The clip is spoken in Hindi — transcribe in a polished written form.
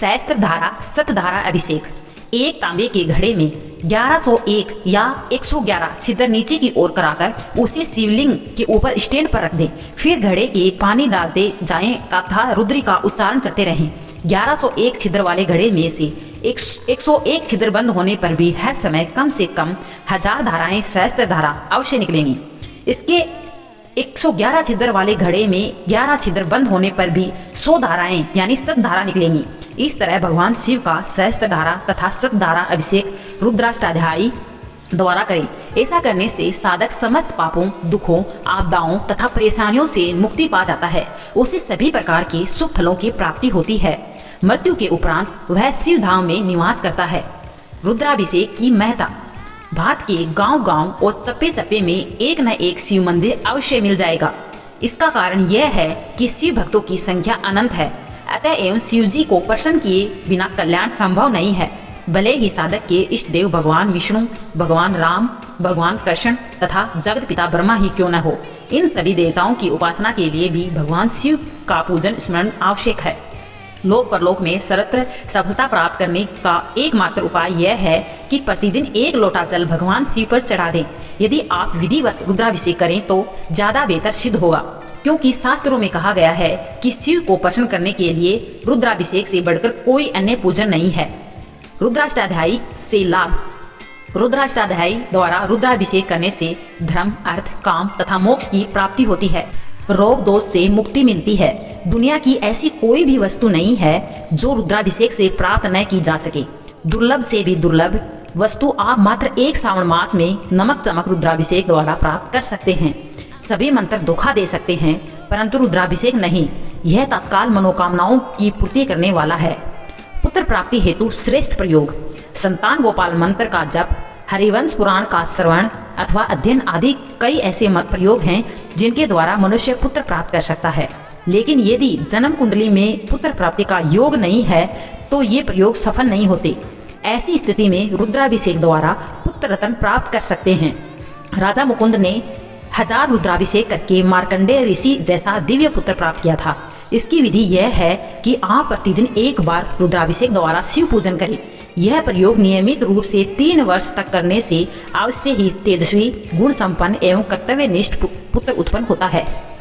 सहस्त्रधारा सतधारा अभिषेक। एक तांबे के घड़े में 1101 या 111 छिद्र नीचे की ओर कराकर उसे शिवलिंग के ऊपर स्टैंड पर रख दें। फिर घड़े के पानी डालते जाएं तथा रुद्री का उच्चारण करते रहें। 1101 छिद्र वाले घड़े में से 101 छिद्र बंद होने पर भी हर समय कम से कम 1000 धाराएं सहस्त्र धारा अवश्य निकलेंगी। इसके 111 छिद्र वाले घड़े में 11 छिद्र बंद होने पर भी 100 धाराएं यानी सत धारा निकलेंगी। इस तरह भगवान शिव का सहस्त्र धारा तथा सत धारा अभिषेक रुद्राष्टाध्यायी द्वारा करें। ऐसा करने से साधक समस्त पापों, दुखों, आपदाओं तथा परेशानियों से मुक्ति पा जाता है। उसे सभी प्रकार के शुभ फलों की प्राप्ति होती है। मृत्यु के उपरांत वह शिव धाम में निवास करता है। रुद्राभिषेक की महत्ता। भारत के गांव-गांव और चप्पे-चप्पे में एक न एक शिव मंदिर अवश्य मिल जाएगा। इसका कारण यह है कि शिव भक्तों की संख्या अनंत है। अतः एवं शिव जी को प्रसन्न किए बिना कल्याण संभव नहीं है। भले ही साधक के इष्ट देव भगवान विष्णु, भगवान राम, भगवान कृष्ण तथा जगत पिता ब्रह्मा ही क्यों न हो, इन सभी देवताओं की उपासना के लिए भी भगवान शिव का पूजन स्मरण आवश्यक है। लोक परलोक में सर्वत्र सफलता प्राप्त करने का एकमात्र उपाय यह है कि प्रतिदिन एक लोटा जल भगवान शिव पर चढ़ा दें। यदि आप विधिवत रुद्राभिषेक करें तो ज्यादा बेहतर सिद्ध होगा, क्योंकि शास्त्रों में कहा गया है कि शिव को प्रसन्न करने के लिए रुद्राभिषेक से बढ़कर कोई अन्य पूजन नहीं है। रुद्राष्टाध्यायी से लाभ। रुद्राष्टाध्यायी द्वारा रुद्राभिषेक करने से धर्म, अर्थ, काम तथा मोक्ष की प्राप्ति होती है। रोग दोष से मुक्ति मिलती है। दुनिया की ऐसी कोई भी वस्तु नहीं है जो रुद्राभिषेक से प्राप्त न की जा सके। दुर्लभ से भी दुर्लभ वस्तु आप मात्र एक श्रावण मास में नमक चमक रुद्राभिषेक द्वारा प्राप्त कर सकते हैं। सभी मंत्र धोखा दे सकते हैं, परंतु रुद्राभिषेक नहीं। यह तत्काल मनोकामनाओं की पूर्ति करने वाला है। पुत्र प्राप्ति हेतु श्रेष्ठ प्रयोग। संतान गोपाल मंत्र का जप, हरिवंश पुराण का श्रवण अथवा अध्ययन आदि कई ऐसे मत प्रयोग हैं जिनके द्वारा मनुष्य पुत्र प्राप्त कर सकता है। लेकिन यदि जन्म कुंडली में पुत्र प्राप्ति का योग नहीं है तो ये प्रयोग सफल नहीं होते। ऐसी स्थिति में रुद्राभिषेक द्वारा पुत्र रत्न प्राप्त कर सकते हैं। राजा मुकुंद ने 1000 रुद्राभिषेक करके मार्कंडेय ऋषि जैसा दिव्य पुत्र प्राप्त किया था। इसकी विधि यह है कि आप प्रतिदिन एक बार रुद्राभिषेक द्वारा शिव पूजन करें। यह प्रयोग नियमित रूप से 3 वर्ष तक करने से अवश्य ही तेजस्वी, गुण संपन्न एवं कर्तव्यनिष्ठ पुत्र उत्पन्न होता है।